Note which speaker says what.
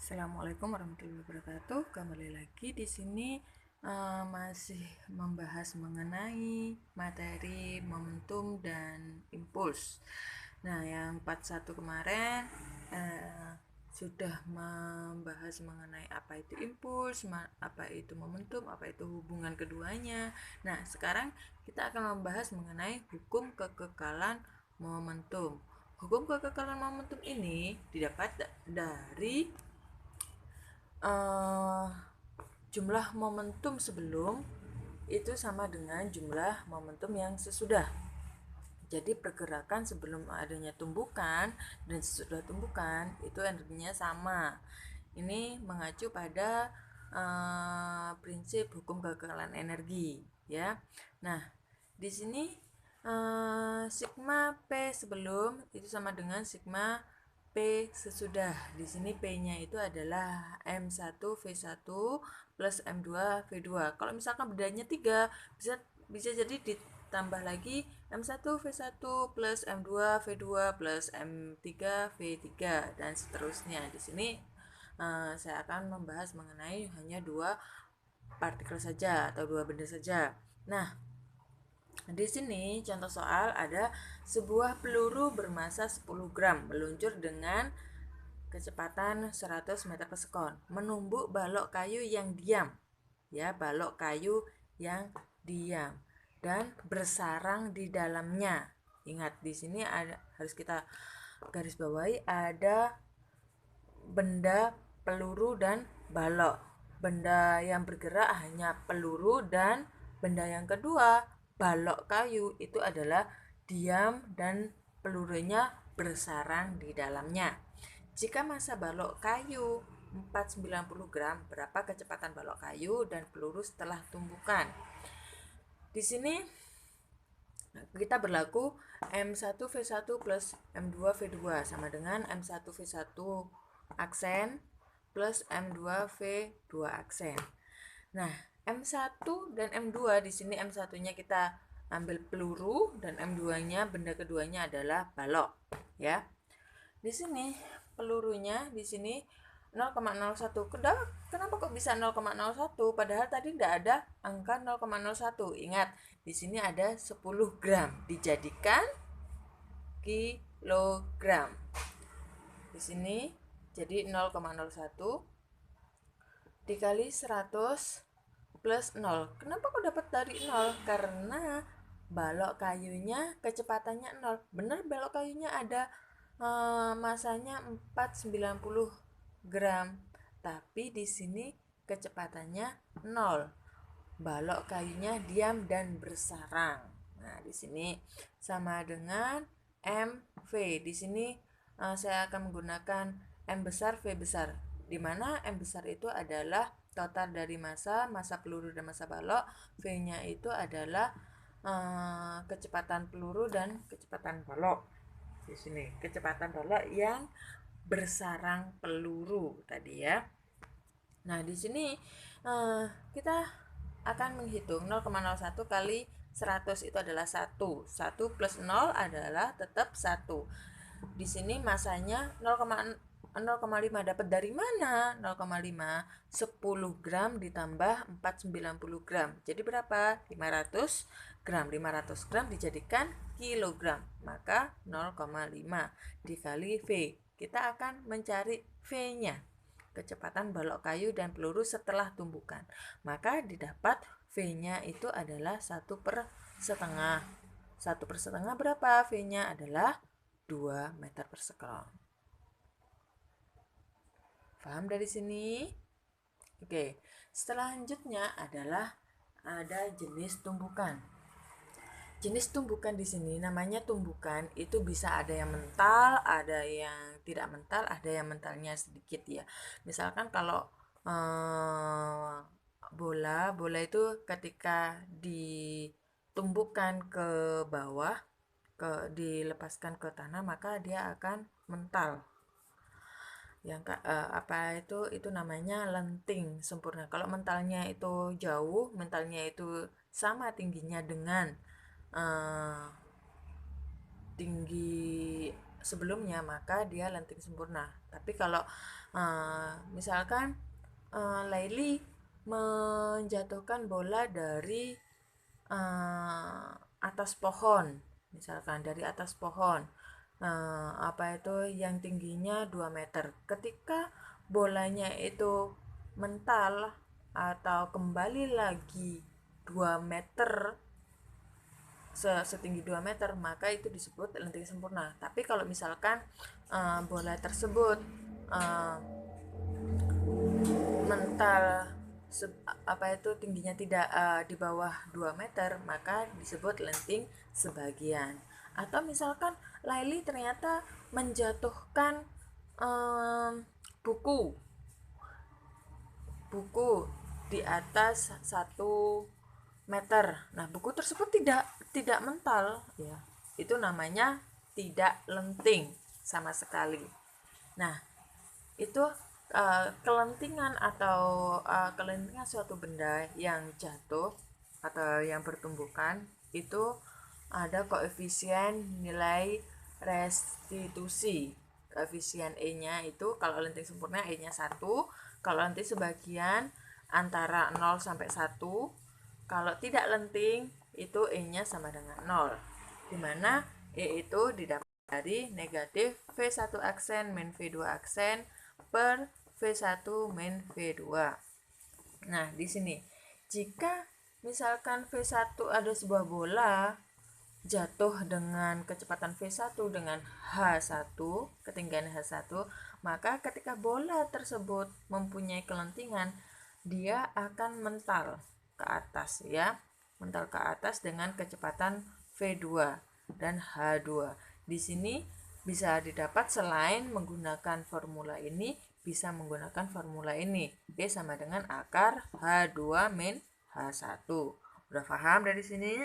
Speaker 1: Assalamualaikum warahmatullahi wabarakatuh. Kembali lagi di sini masih membahas mengenai materi momentum dan impuls. Nah, yang part 1 kemarin sudah membahas mengenai apa itu impuls, apa itu momentum, apa itu hubungan keduanya. Nah, sekarang kita akan membahas mengenai hukum kekekalan momentum. Hukum kekekalan momentum ini didapat dari jumlah momentum sebelum itu sama dengan jumlah momentum yang sesudah. Jadi pergerakan sebelum adanya tumbukan dan sesudah tumbukan itu energinya sama. Ini mengacu pada prinsip hukum kekekalan energi, ya. Nah, di sini sigma P sebelum itu sama dengan sigma P sesudah. Di sini P-nya itu adalah M1V1 plus M2V2. Kalau misalkan bedanya 3, bisa jadi ditambah lagi M1V1 plus M2V2 plus M3V3 dan seterusnya. Di sini saya akan membahas mengenai hanya 2 partikel saja atau 2 benda saja. Nah, di sini contoh soal ada sebuah peluru bermasa 10 gram meluncur dengan kecepatan 100 meter per sekon menumbuk balok kayu yang diam, ya, balok kayu yang diam dan bersarang di dalamnya. Ingat, di sini harus kita garis bawahi ada benda, peluru, dan balok. Benda yang bergerak hanya peluru, dan benda yang kedua, balok kayu, itu adalah diam dan pelurunya bersarang di dalamnya. Jika massa balok kayu 490 gram, berapa kecepatan balok kayu dan peluru setelah tumbukan? Di sini kita berlaku M1V1 plus M2V2 sama dengan M1V1 aksen plus M2V2 aksen. Nah, M1 dan M2 di sini M1-nya kita ambil peluru dan M2-nya benda keduanya adalah balok, ya. Di sini pelurunya di sini 0,01. Kenapa kok bisa 0,01 padahal tadi tidak ada angka 0,01? Ingat, di sini ada 10 gram dijadikan kilogram. Di sini jadi 0,01 dikali 100 plus 0. Kenapa kok dapat dari 0? Karena balok kayunya kecepatannya 0. Benar balok kayunya ada masanya 490 gram. Tapi di sini kecepatannya 0. Balok kayunya diam dan bersarang. Nah, di sini sama dengan MV. Di sini saya akan menggunakan M besar, V besar. Di mana M besar itu adalah total dari massa peluru dan massa balok. V-nya itu adalah kecepatan peluru dan kecepatan balok. Di sini kecepatan balok yang bersarang peluru tadi, ya. Nah, di sini kita akan menghitung 0,01 kali 100 itu adalah 1. 1 plus 0 adalah tetap 1. Di sini masanya 0,5. Dapat dari mana? 0,5 10 gram ditambah 490 gram. Jadi berapa? 500 gram. 500 gram dijadikan kilogram. Maka 0,5 dikali V. Kita akan mencari V-nya, kecepatan balok kayu dan peluru setelah tumbukan. Maka didapat V-nya itu adalah 1/1/2. 1/1/2 berapa? V-nya adalah 2 meter per sekon. Paham dari sini? Oke, selanjutnya adalah ada jenis tumbukan. Jenis tumbukan di sini namanya tumbukan itu bisa ada yang mental, ada yang tidak mental, ada yang mentalnya sedikit, ya. Misalkan kalau bola itu ketika ditumbukan ke bawah, dilepaskan ke tanah, maka dia akan mental. Yang itu namanya lenting sempurna. Kalau mentalnya itu jauh, mentalnya itu sama tingginya dengan tinggi sebelumnya, maka dia lenting sempurna. Tapi kalau misalkan Laili menjatuhkan bola dari atas pohon, misalkan dari atas pohon, apa itu yang tingginya 2 meter. Ketika bolanya itu mental atau kembali lagi 2 meter, setinggi 2 meter, maka itu disebut lenting sempurna. Tapi kalau misalkan bola tersebut mental apa itu tingginya tidak di bawah 2 meter, maka disebut lenting sebagian. Atau misalkan Laili ternyata menjatuhkan buku di atas 1 meter. Nah, buku tersebut tidak mental, ya. Itu namanya tidak lenting sama sekali. Nah, itu kelentingan atau kelentingan suatu benda yang jatuh atau yang bertumbukan itu ada koefisien nilai restitusi. Koefisien E-nya itu kalau lenting sempurna E-nya 1, kalau lenting sebagian antara 0 sampai 1, kalau tidak lenting itu E-nya sama dengan 0, dimana E itu didapat dari negatif V1 aksen min V2 aksen per V1 min V2. Nah, di sini jika misalkan V1 ada sebuah bola jatuh dengan kecepatan V1 dengan H1, ketinggian H1, maka ketika bola tersebut mempunyai kelentingan, dia akan mental ke atas, ya. Mental ke atas dengan kecepatan V2 dan H2. Di sini bisa didapat selain menggunakan formula ini, bisa menggunakan formula ini. B sama dengan akar H2 min H1. Udah paham dari sini?